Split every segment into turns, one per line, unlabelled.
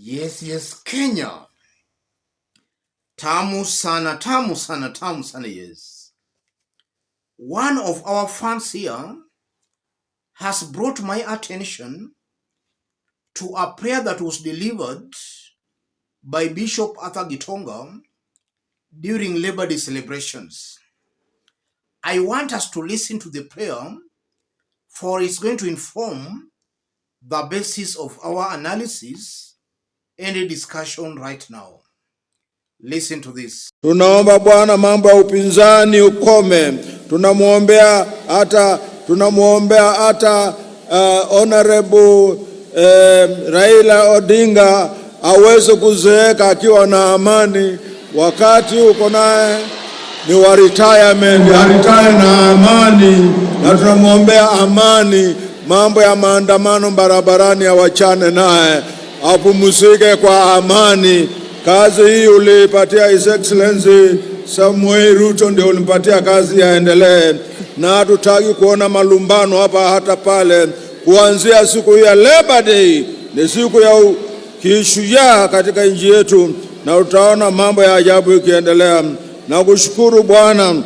Yes, Kenya. Tamu sana, tamu sana, tamu sana, yes. One of our fans here has brought my attention to a prayer that was delivered by Bishop Arthur Kitonga during Labor Day celebrations. I want us to listen to the prayer, for it's going to inform the basis of our analysis and discussion right now. Listen to this.
Tunaomba Bwana mambo ya upinzani ukome. Tunamwombea hata Honorable Raila Odinga aweze kuzeeka akiwa na amani. Wakati uko naye ni wa retirement, retire na amani, na tunamwombea amani. Mambo ya maandamano barabarani awachane naye, apumzike kwa amani. Kazi hii ulipatia His Excellency Samuel Ruto, ndio ulipatia kazi yaendelee, na hatutaki kuona malumbano hapa hata pale. Kuanzia siku ya Labor Day ni siku ya kishujaa katika nchi yetu, na utaona mambo ya ajabu ikiendelea. Na kushukuru Bwana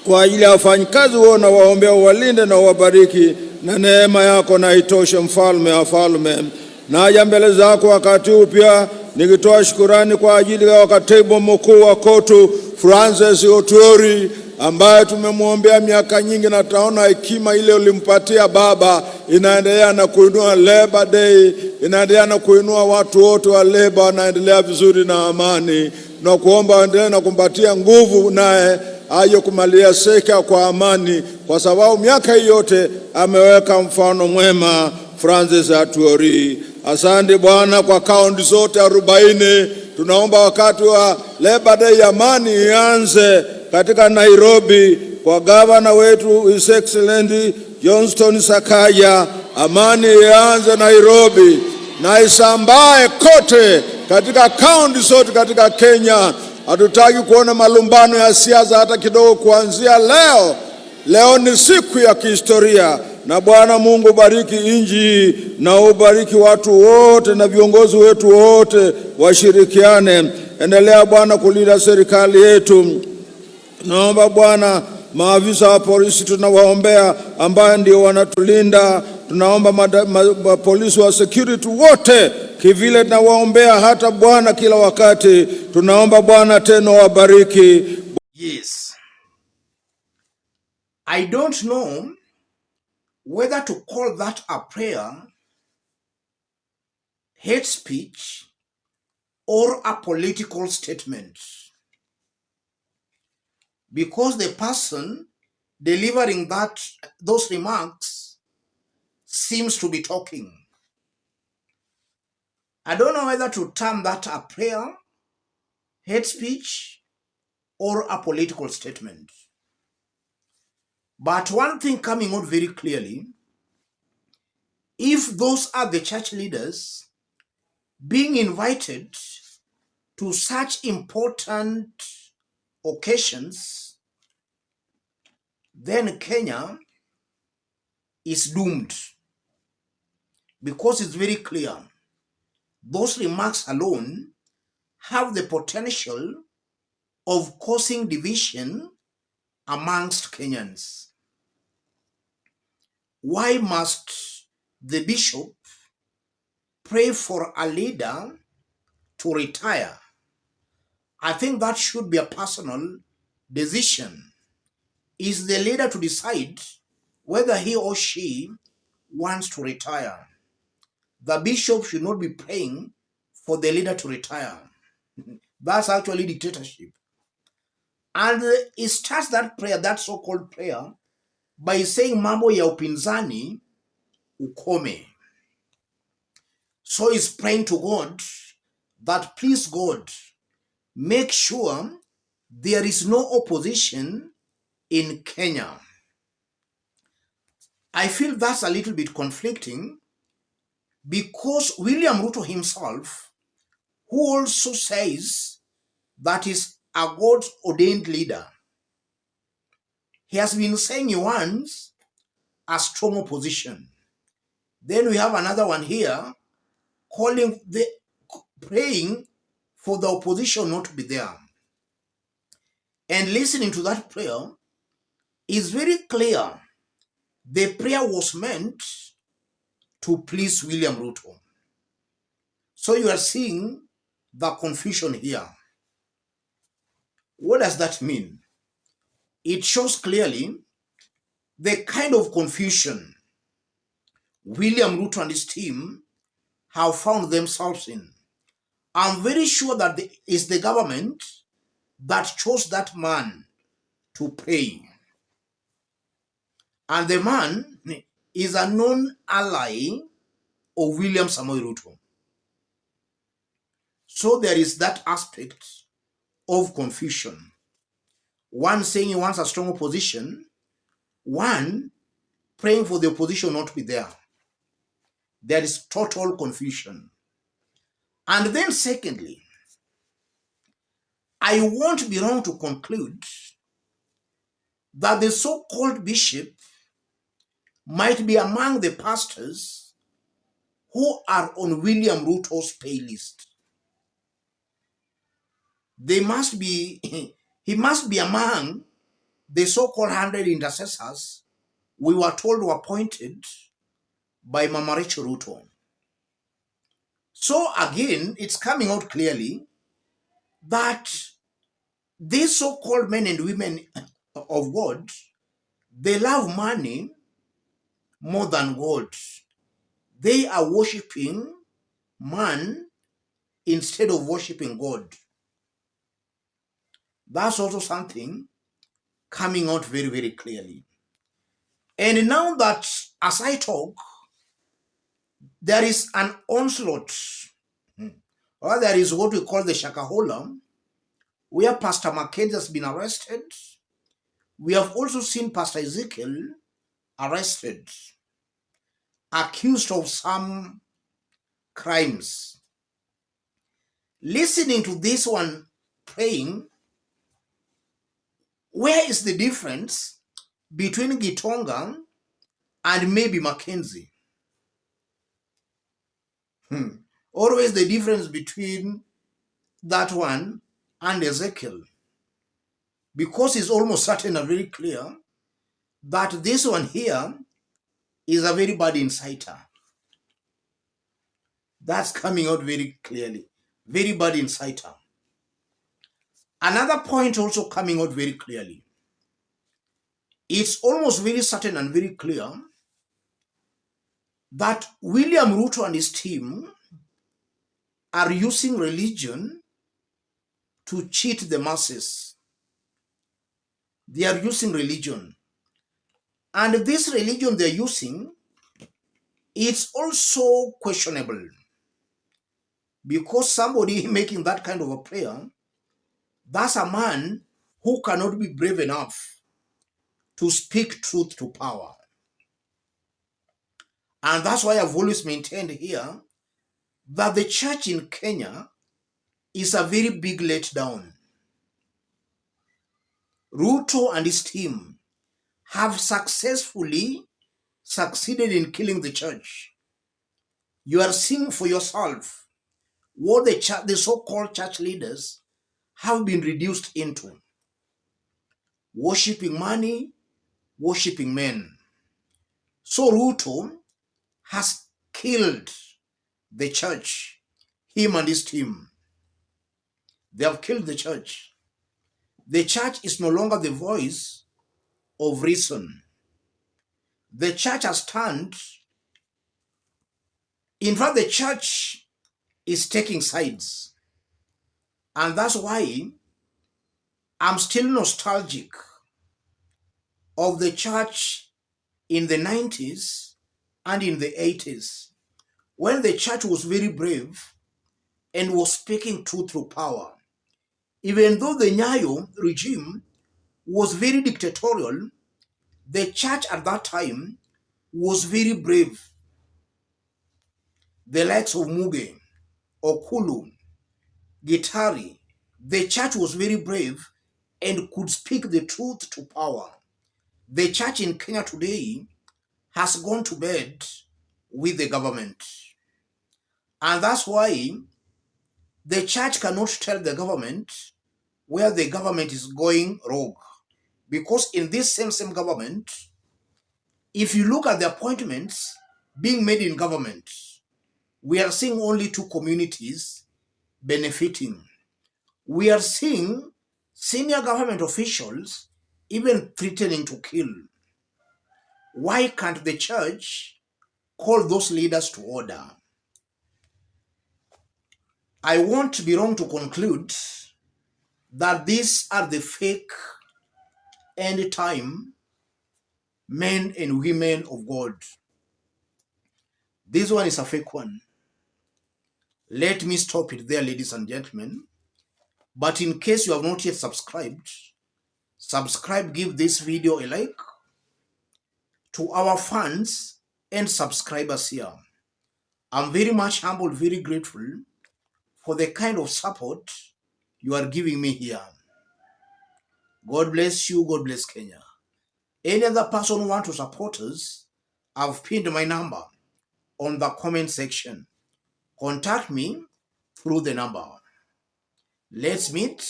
kwa ajili ya wafanyikazi wao, na waombea walinde na wabariki, na neema yako na itoshe, mfalme wa falme. Naja mbele zako wakati huu pia nikitoa shukurani kwa ajili ya katibu mkuu wa KOTU Francis Otuori, ambaye tumemwombea miaka nyingi, na taona hekima ile ulimpatia baba inaendelea na kuinua Labor Day, inaendelea na kuinua watu wote wa Labor, wanaendelea vizuri na amani, na kuomba endelee na kumpatia nguvu, naye aje kumalia seka kwa amani, kwa sababu miaka hii yote ameweka mfano mwema Francis Otuori. Asante Bwana kwa kaunti zote 40. Tunaomba wakati wa Labor Day amani ianze katika Nairobi kwa gavana wetu His Excellency Johnston Sakaja. Amani ianze Nairobi na isambae kote katika kaunti zote katika Kenya. Hatutaki kuona malumbano ya siasa hata kidogo kuanzia leo. Leo ni siku ya kihistoria, na Bwana Mungu bariki nchi, na ubariki watu wote na viongozi wetu wote washirikiane. Endelea Bwana kulinda serikali yetu. Naomba Bwana maafisa wa polisi tunawaombea, ambaye ndio wanatulinda. Tunaomba polisi wa security wote kivile tunawaombea hata Bwana kila wakati. Tunaomba Bwana tena wabariki.
Yes. I don't know whether to call that a prayer, hate speech, or a political statement, because the person delivering those remarks seems to be talking. I don't know whether to term that a prayer, hate speech, or a political statement. But one thing coming out very clearly, if those are the church leaders being invited to such important occasions, then Kenya is doomed, because it's very clear those remarks alone have the potential of causing division amongst Kenyans. Why must the bishop pray for a leader to retire? I think that should be a personal decision. Is the leader to decide whether he or she wants to retire? The bishop should not be praying for the leader to retire. That's actually dictatorship. And it starts that prayer, that so-called prayer, by saying mambo ya upinzani ukome. So he's praying to God that, please God, make sure there is no opposition in Kenya. I feel that's a little bit conflicting, because William Ruto himself, who also says that he's a God-ordained leader, he has been saying he wants a strong opposition. Then we have another one here calling praying for the opposition not to be there. And listening to that prayer is very clear. The prayer was meant to please William Ruto. So you are seeing the confusion here. What does that mean? It shows clearly the kind of confusion William Ruto and his team have found themselves in. I'm very sure that it's the government that chose that man to pray. And the man is a known ally of William Samoei Ruto. So there is that aspect of confusion. One saying he wants a strong opposition, one praying for the opposition not to be there. There is total confusion. And then secondly, I won't be wrong to conclude that the so-called bishop might be among the pastors who are on William Ruto's pay list. He must be among the so-called 100 intercessors we were told were appointed by Mama Rachel Ruto. So again, it's coming out clearly that these so-called men and women of God, they love money more than God. They are worshiping man instead of worshiping God. That's also something coming out very, very clearly. And now that as I talk, there is an onslaught, or there is what we call the Shakahola, where Pastor Mackenzie has been arrested. We have also seen Pastor Ezekiel arrested, accused of some crimes. Listening to this one praying, where is the difference between Kitonga and maybe Mackenzie? Always the difference between that one and Ezekiel. Because it's almost certain and very clear that this one here is a very bad inciter. That's coming out very clearly. Very bad inciter. Another point also coming out very clearly. It's almost very certain and very clear that William Ruto and his team are using religion to cheat the masses. They are using religion. And this religion they're using, it's also questionable. Because somebody making that kind of a prayer, that's a man who cannot be brave enough to speak truth to power. And that's why I've always maintained here that the church in Kenya is a very big letdown. Ruto and his team have successfully succeeded in killing the church. You are seeing for yourself what the so-called church leaders have been reduced into. Worshipping money, worshipping men. So Ruto has killed the church, him and his team. They have killed the church. The church is no longer the voice of reason. The church has turned, in fact, the church is taking sides. And that's why I'm still nostalgic of the church in the 90s and in the 80s, when the church was very brave and was speaking truth through power. Even though the Nyayo regime was very dictatorial, the church at that time was very brave. The likes of Muge, Okulu, Gitari, the church was very brave and could speak the truth to power. The church in Kenya today has gone to bed with the government. And that's why The church cannot tell the government where the government is going rogue. Because in this same government, if you look at the appointments being made in government, we are seeing only two communities benefiting. We are seeing senior government officials even threatening to kill. Why can't the church call those leaders to order? I won't be wrong to conclude that these are the fake end time men and women of God. This one is a fake one. Let me stop it there, ladies and gentlemen. But in case you have not yet subscribed, subscribe, give this video a like. To our fans and subscribers here, I'm very much humbled, very grateful for the kind of support you are giving me here. God bless you. God bless Kenya. Any other person who wants to support us, I've pinned my number on the comment section. Contact me through the number. Let's meet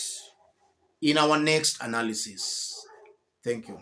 in our next analysis. Thank you.